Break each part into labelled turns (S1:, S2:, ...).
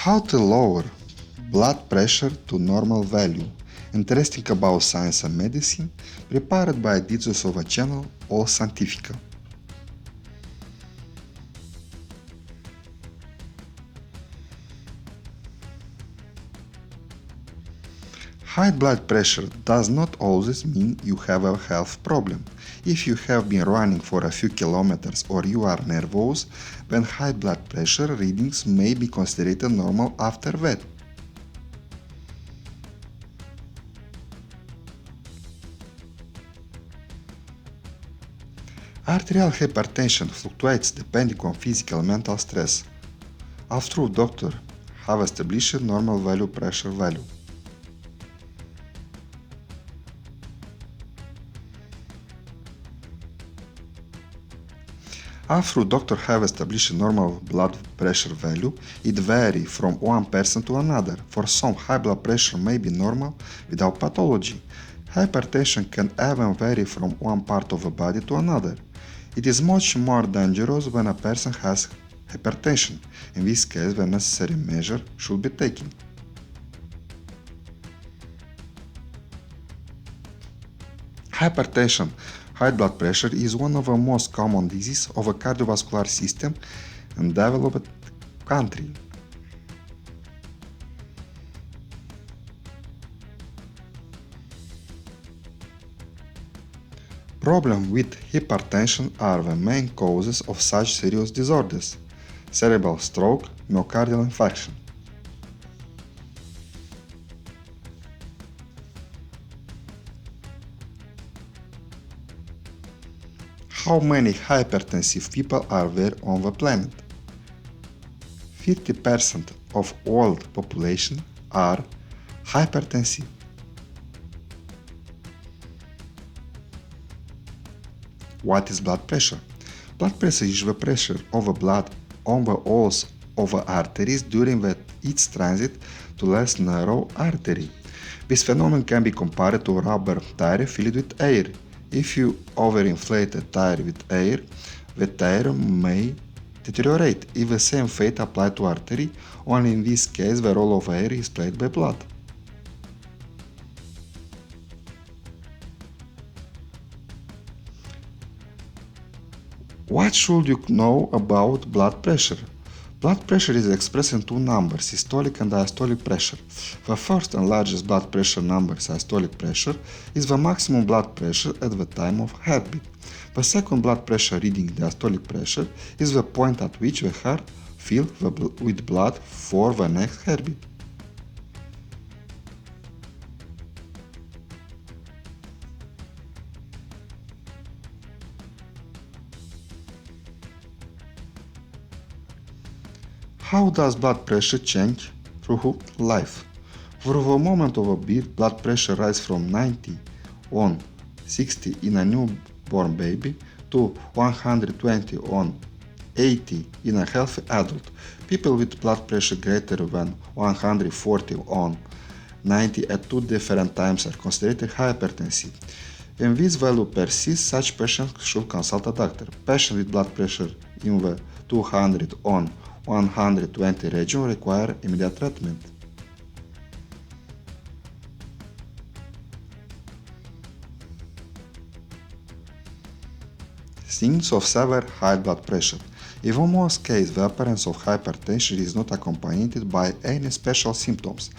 S1: How to lower blood pressure to normal value. Interesting about science and medicine, prepared by Dizo Sova channel All Scientifica. High blood pressure does not always mean you have a health problem. If you have been running for a few kilometers or you are nervous, then high blood pressure readings may be considered normal after that. Arterial hypertension fluctuates depending on physical and mental stress. Although doctors have established normal value pressure value. Although doctors have established normal blood pressure value, it varies from one person to another. For some, high blood pressure may be normal without pathology. Hypertension can even vary from one part of the body to another. It is much more dangerous when a person has hypertension. In this case, the necessary measure should be taken. Hypertension, high blood pressure, is one of the most common diseases of the cardiovascular system in developed countries. Problems with hypertension are the main causes of such serious disorders: cerebral stroke, myocardial infarction. How many hypertensive people are there on the planet? 50% of world population are hypertensive. What is blood pressure? Blood pressure is the pressure of the blood on the walls of the arteries during its transit to less narrow artery. This phenomenon can be compared to a rubber tire filled with air. If you overinflate a tire with air, the tire may deteriorate. If the same fate applies to artery, only in this case the role of air is played by blood. What should you know about blood pressure? Blood pressure is expressed in two numbers, systolic and diastolic pressure. The first and largest blood pressure number, systolic pressure, is the maximum blood pressure at the time of heartbeat. The second blood pressure reading, diastolic pressure, is the point at which the heart fills with blood for the next heartbeat. How does blood pressure change through life? For the moment of a birth, blood pressure rises from 90 on 60 in a newborn baby to 120 on 80 in a healthy adult. People with blood pressure greater than 140 on 90 at two different times are considered hypertensive. When this value persists, such patients should consult a doctor. Patients with blood pressure in the 200 on 120 region require immediate treatment. Signs of severe high blood pressure. In most cases, the appearance of hypertension is not accompanied by any special symptoms.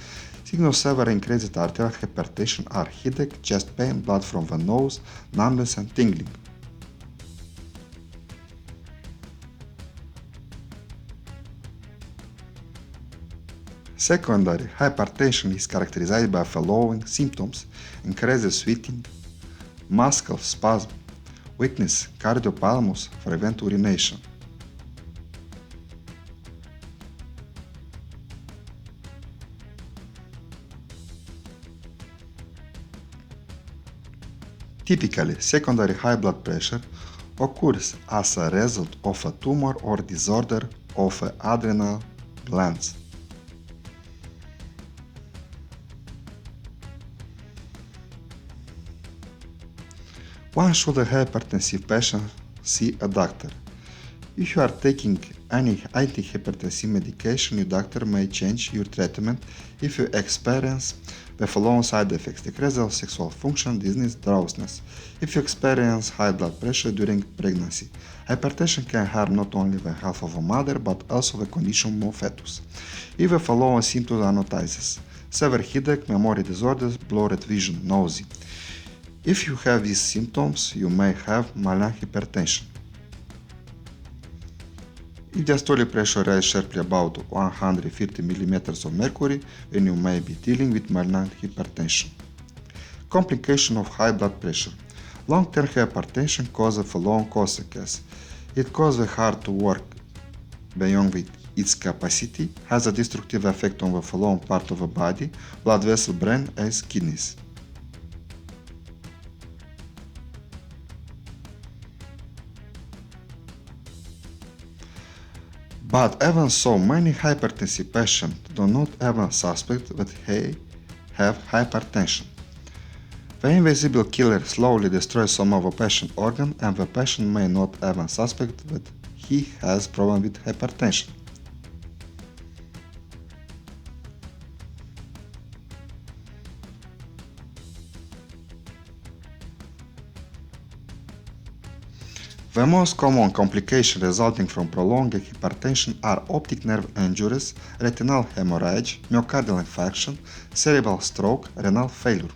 S1: Signs of severe increased arterial hypertension are headache, chest pain, blood from the nose, numbness and tingling. Secondary hypertension is characterized by following symptoms: increased sweating, muscle spasm, weakness, cardiopulmonary, frequent urination. Typically, secondary high blood pressure occurs as a result of a tumor or disorder of the adrenal glands. Why should a hypertensive patient see a doctor? If you are taking any antihypertensive medication, your doctor may change your treatment if you experience the following side effects: decrease of sexual function, dizziness, drowsiness. If you experience high blood pressure during pregnancy, hypertension can harm not only the health of a mother but also the condition of fetus. If the following symptoms are noticed: severe headache, memory disorders, blurred vision, nausea. If you have these symptoms, you may have mild hypertension. If the systolic pressure rises sharply above 150 mm of mercury, then you may be dealing with malignant hypertension. Complication of high blood pressure. Long-term hypertension causes the following consequences. It causes the heart to work beyond its capacity, has a destructive effect on the following part of the body: blood vessel, brain, and kidneys. But even so, many hypertensive patients do not even suspect that they have hypertension. The invisible killer slowly destroys some of the patient's organs, and the patient may not even suspect that he has problem with hypertension. The most common complications resulting from prolonged hypertension are optic nerve injuries, retinal hemorrhage, myocardial infarction, cerebral stroke, renal failure.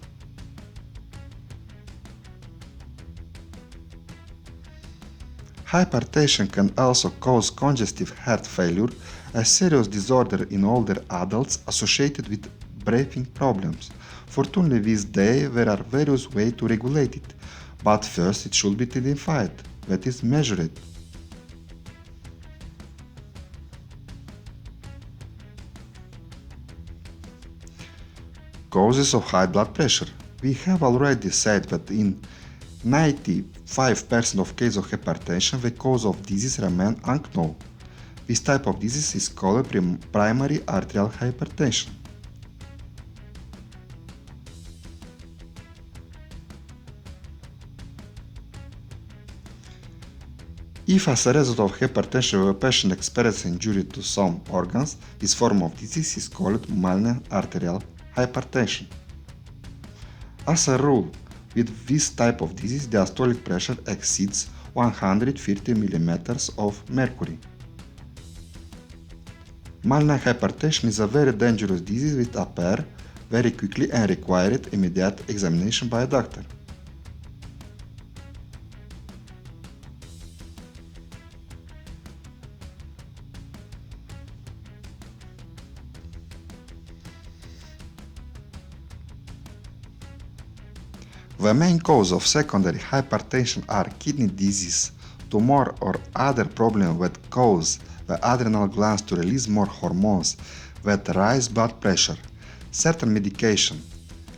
S1: Hypertension can also cause congestive heart failure, a serious disorder in older adults associated with breathing problems. Fortunately, these days there are various ways to regulate it, but first it should be identified, that is, measured. Causes of high blood pressure. We have already said that in 95% of cases of hypertension, the cause of disease remains unknown. This type of disease is called primary arterial hypertension. If as a result of hypertension a patient experiences injury to some organs, this form of disease is called malignant arterial hypertension. As a rule, with this type of disease, the systolic pressure exceeds 150 mm of mercury. Malignant hypertension is a very dangerous disease which appears very quickly and requires immediate examination by a doctor. The main cause of secondary hypertension are kidney disease, tumor or other problems that cause the adrenal glands to release more hormones that raise blood pressure, certain medication,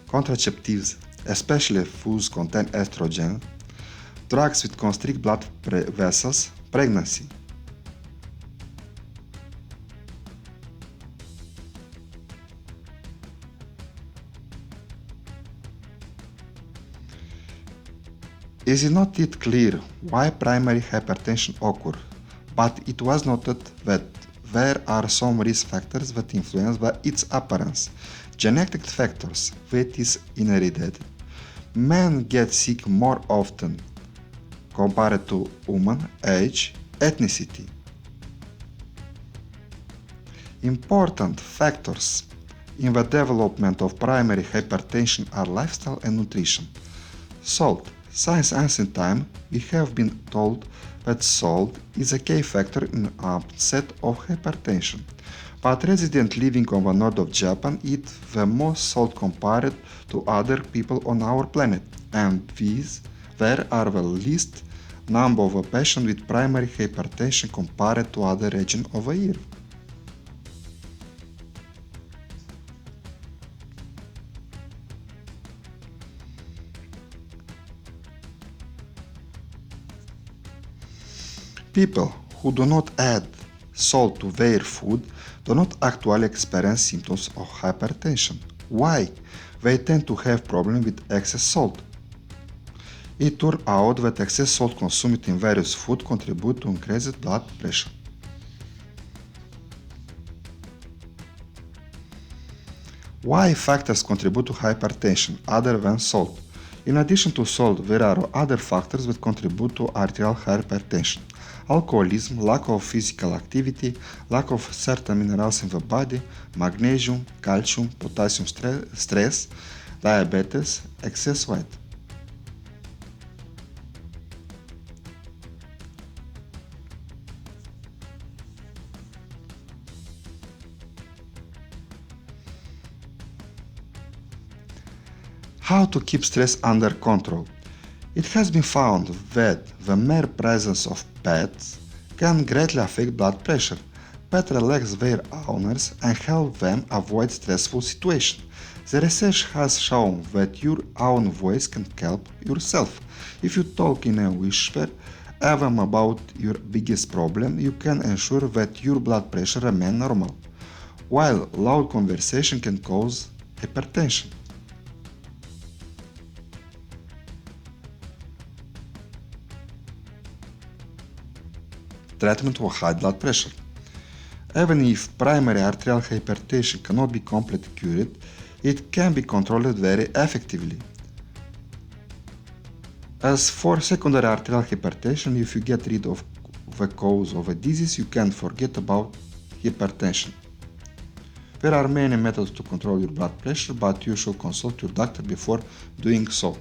S1: contraceptives, especially foods contain estrogen, drugs which constrict blood vessels, pregnancy. It is not yet clear why primary hypertension occurs, but it was noted that there are some risk factors that influence its appearance. Genetic factors, that is inherited. Men get sick more often compared to women, age, ethnicity. Important factors in the development of primary hypertension are lifestyle and nutrition. Salt. Since ancient time, we have been told that salt is a key factor in the onset of hypertension. But residents living on the north of Japan eat the most salt compared to other people on our planet, and there are the least number of patients with primary hypertension compared to other regions of the year. People who do not add salt to their food do not actually experience symptoms of hypertension. Why? They tend to have problems with excess salt. It turned out that excess salt consumed in various food contribute to increased blood pressure. Why factors contribute to hypertension other than salt? In addition to salt, there are other factors that contribute to arterial hypertension. Alcoholism, lack of physical activity, lack of certain minerals in the body, magnesium, calcium, potassium stress, diabetes, excess weight. How to keep stress under control? It has been found that the mere presence of pets can greatly affect blood pressure. Pets relax their owners and help them avoid stressful situations. The research has shown that your own voice can help yourself. If you talk in a whisper, even about your biggest problem, you can ensure that your blood pressure remains normal, while loud conversation can cause hypertension. Treatment for high blood pressure. Even if primary arterial hypertension cannot be completely cured, it can be controlled very effectively. As for secondary arterial hypertension, if you get rid of the cause of a disease, you can forget about hypertension. There are many methods to control your blood pressure, but you should consult your doctor before doing so.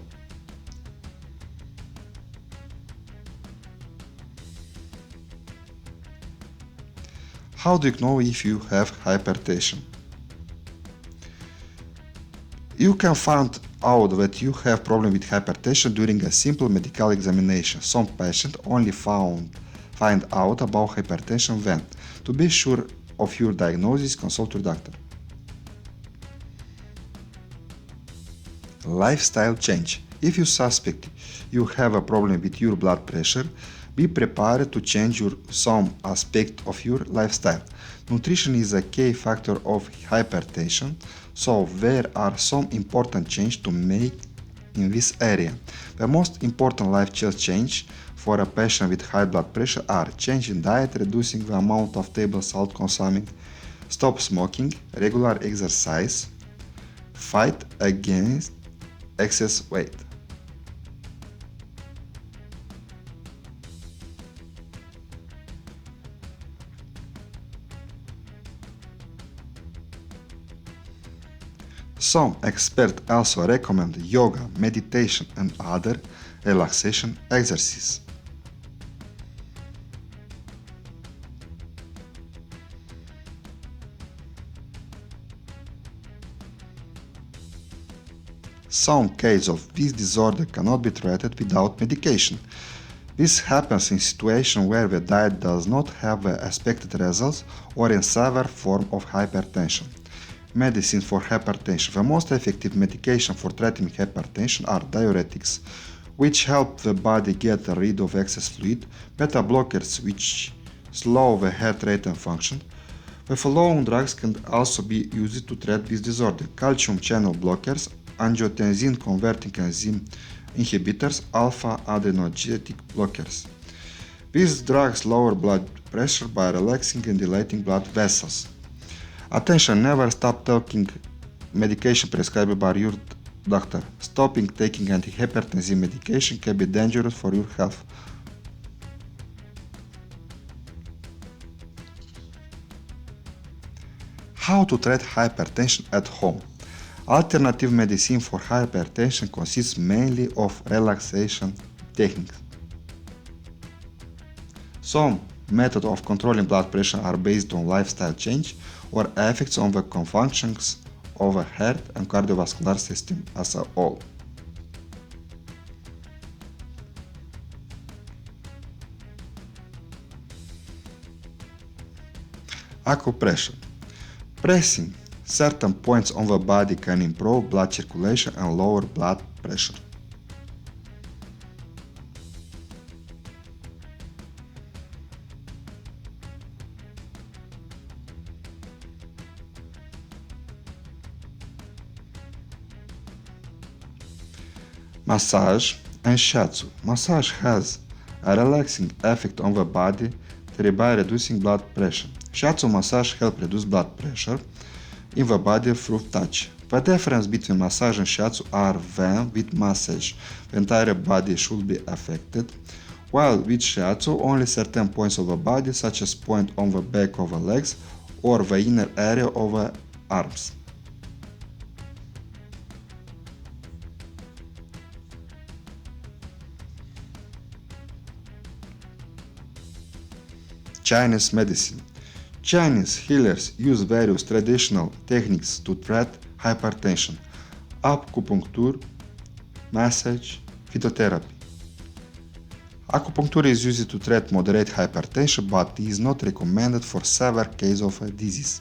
S1: How do you know if you have hypertension? You can find out that you have problem with hypertension during a simple medical examination. Some patients only find out about hypertension then. To be sure of your diagnosis, consult your doctor. Lifestyle change. If you suspect you have a problem with your blood pressure, be prepared to change some aspect of your lifestyle. Nutrition is a key factor of hypertension, so there are some important changes to make in this area. The most important lifestyle change for a patient with high blood pressure are changing diet, reducing the amount of table salt consuming, stop smoking, regular exercise, fight against excess weight. Some experts also recommend yoga, meditation, and other relaxation exercises. Some cases of this disorder cannot be treated without medication. This happens in situations where the diet does not have the expected results or in severe form of hypertension. Medicine for hypertension. The most effective medication for treating hypertension are diuretics, which help the body get rid of excess fluid, beta blockers, which slow the heart rate and function. The following drugs can also be used to treat this disorder: calcium channel blockers, angiotensin converting enzyme inhibitors, alpha adrenergic blockers. These drugs lower blood pressure by relaxing and dilating blood vessels. Attention, never stop taking medication prescribed by your doctor. Stopping taking antihypertensive medication can be dangerous for your health. How to treat hypertension at home. Alternative medicine for hypertension consists mainly of relaxation techniques. Some methods of controlling blood pressure are based on lifestyle change or effects on the functions of the heart and cardiovascular system as a whole. Acupressure. Pressing certain points on the body can improve blood circulation and lower blood pressure. Massage. And shiatsu. Massage has a relaxing effect on the body thereby reducing blood pressure. Shiatsu massage helps reduce blood pressure in the body through touch. The difference between massage and shiatsu are when with massage the entire body should be affected, while with shiatsu only certain points of the body such as point on the back of the legs or the inner area of the arms. Chinese medicine. Chinese healers use various traditional techniques to treat hypertension: acupuncture, massage, phytotherapy. Acupuncture is used to treat moderate hypertension but is not recommended for severe cases of a disease.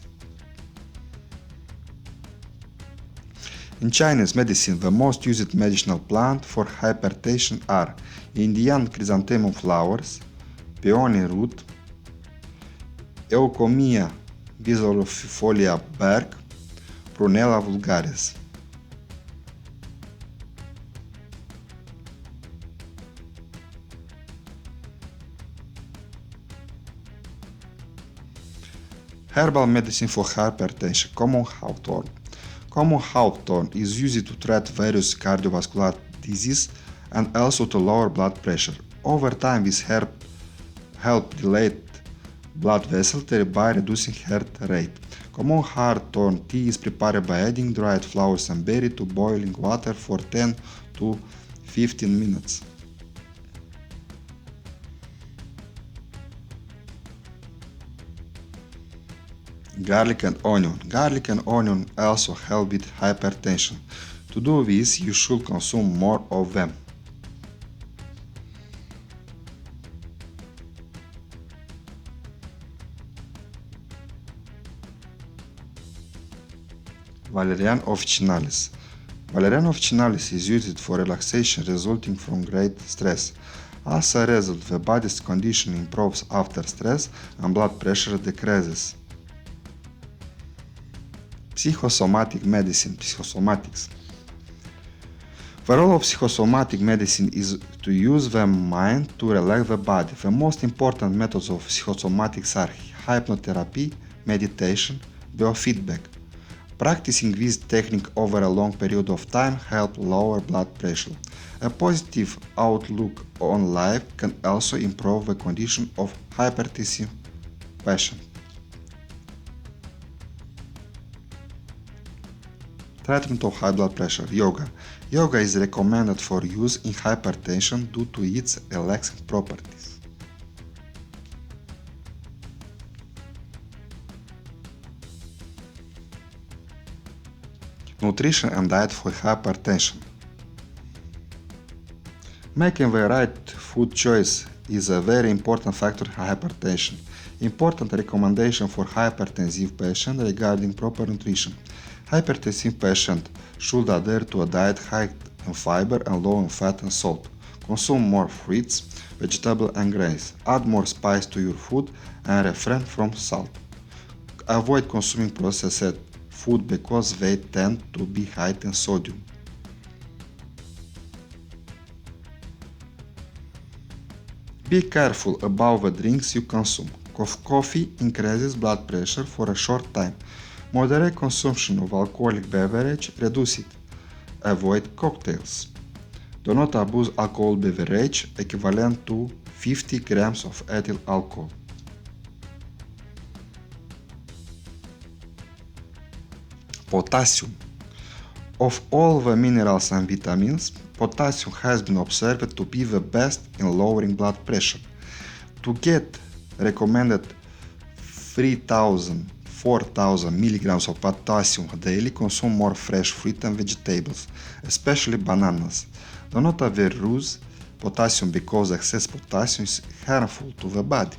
S1: In Chinese medicine, the most used medicinal plant for hypertension are Indian chrysanthemum flowers, peony root, Eucomia visualifolia Berg, Prunella vulgaris. Herbal medicine for hypertension. Common hawthorn. Common hawthorn is used to treat various cardiovascular diseases and also to lower blood pressure. Over time, this herb helps dilate blood vessels, thereby reducing heart rate. Common hawthorn tea is prepared by adding dried flowers and berries to boiling water for 10 to 15 minutes. Garlic and onion. Garlic and onion also help with hypertension. To do this, you should consume more of them. Valerian officinalis. Valerian officinalis is used for relaxation resulting from great stress. As a result, the body's condition improves after stress and blood pressure decreases. Psychosomatic medicine, psychosomatics. The role of psychosomatic medicine is to use the mind to relax the body. The most important methods of psychosomatics are hypnotherapy, meditation, biofeedback. Practicing this technique over a long period of time helps lower blood pressure. A positive outlook on life can also improve the condition of hypertensive patients. Treatment of high blood pressure. Yoga. Yoga is recommended for use in hypertension due to its relaxing properties. Nutrition and diet for hypertension. Making the right food choice is a very important factor in hypertension. Important recommendation for hypertensive patients regarding proper nutrition. Hypertensive patients should adhere to a diet high in fiber and low in fat and salt. Consume more fruits, vegetables and grains. Add more spice to your food and refrain from salt. Avoid consuming processed food because they tend to be high in sodium. Be careful about the drinks you consume. Coffee increases blood pressure for a short time. Moderate consumption of alcoholic beverage reduce it. Avoid cocktails. Do not abuse alcohol beverage equivalent to 50 grams of ethyl alcohol. Potassium. Of all the minerals and vitamins, potassium has been observed to be the best in lowering blood pressure. To get recommended 4,000 milligrams of potassium daily, consume more fresh fruit and vegetables, especially bananas. Do not overuse potassium because excess potassium is harmful to the body.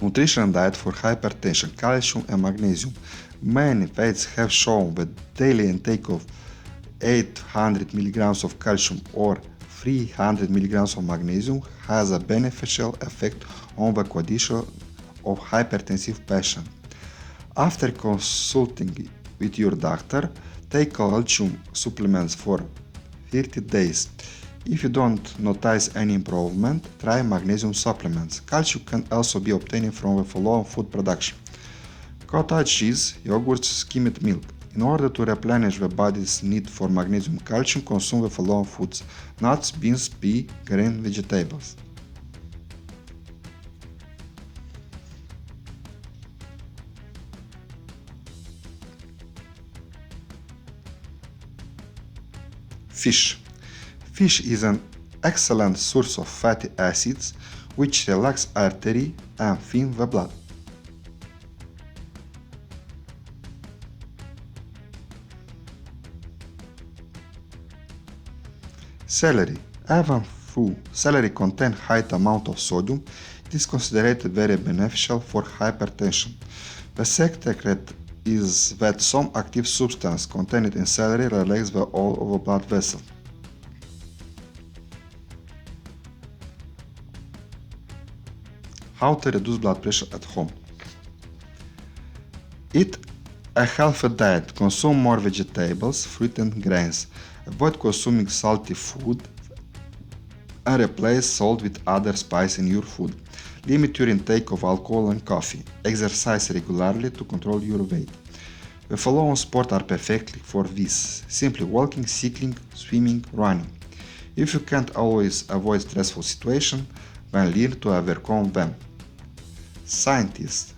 S1: Nutrition and diet for hypertension, calcium and magnesium. Many studies have shown that daily intake of 800 mg of calcium or 300 mg of magnesium has a beneficial effect on the condition of hypertensive patients. After consulting with your doctor. Take calcium supplements for 30 days. If you don't notice any improvement, try magnesium supplements. Calcium can also be obtained from the following food production: cottage cheese, yogurt, skimmed milk. In order to replenish the body's need for magnesium calcium, consume the following foods: nuts, beans, pea, green vegetables. Fish. Fish is an excellent source of fatty acids which relax artery and thin the blood. Celery. Even though celery contains high amount of sodium, it is considered very beneficial for hypertension. The secret is that some active substance contained in celery relax the wall of a blood vessel. How to reduce blood pressure at home? Eat a healthy diet. Consume more vegetables, fruit and grains. Avoid consuming salty food and replace salt with other spices in your food. Limit your intake of alcohol and coffee. Exercise regularly to control your weight. The following sports are perfectly for this: simply walking, cycling, swimming, running. If you can't always avoid stressful situations, then learn to overcome them. Scientists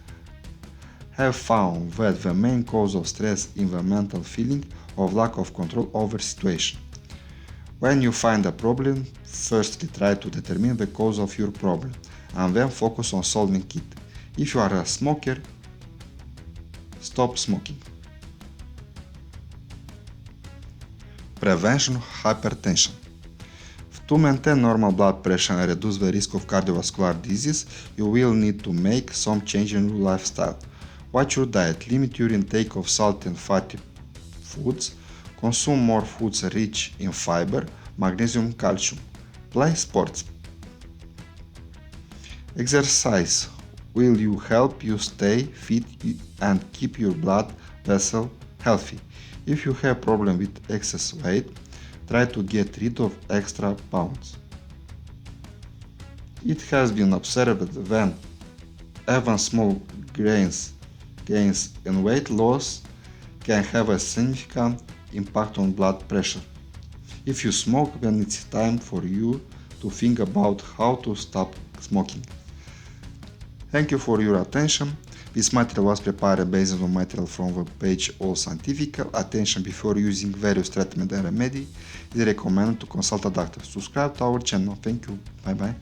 S1: have found that the main cause of stress is the mental feeling of lack of control over situation. When you find a problem, firstly try to determine the cause of your problem and then focus on solving it. If you are a smoker, stop smoking. Prevention of hypertension. To maintain normal blood pressure and reduce the risk of cardiovascular disease, you will need to make some change in your lifestyle. Watch your diet, limit your intake of salt and fatty foods, consume more foods rich in fiber, magnesium, calcium. Play sports. Exercise will help you stay fit and keep your blood vessel healthy. If you have problem with excess weight, try to get rid of extra pounds. It has been observed that even small gains in weight loss can have a significant impact on blood pressure. If you smoke, then it's time for you to think about how to stop smoking. Thank you for your attention. This material was prepared based on material from the page All Scientific. Attention: before using various treatment and remedy, it is recommended to consult a doctor. Subscribe to our channel. Thank you. Bye bye.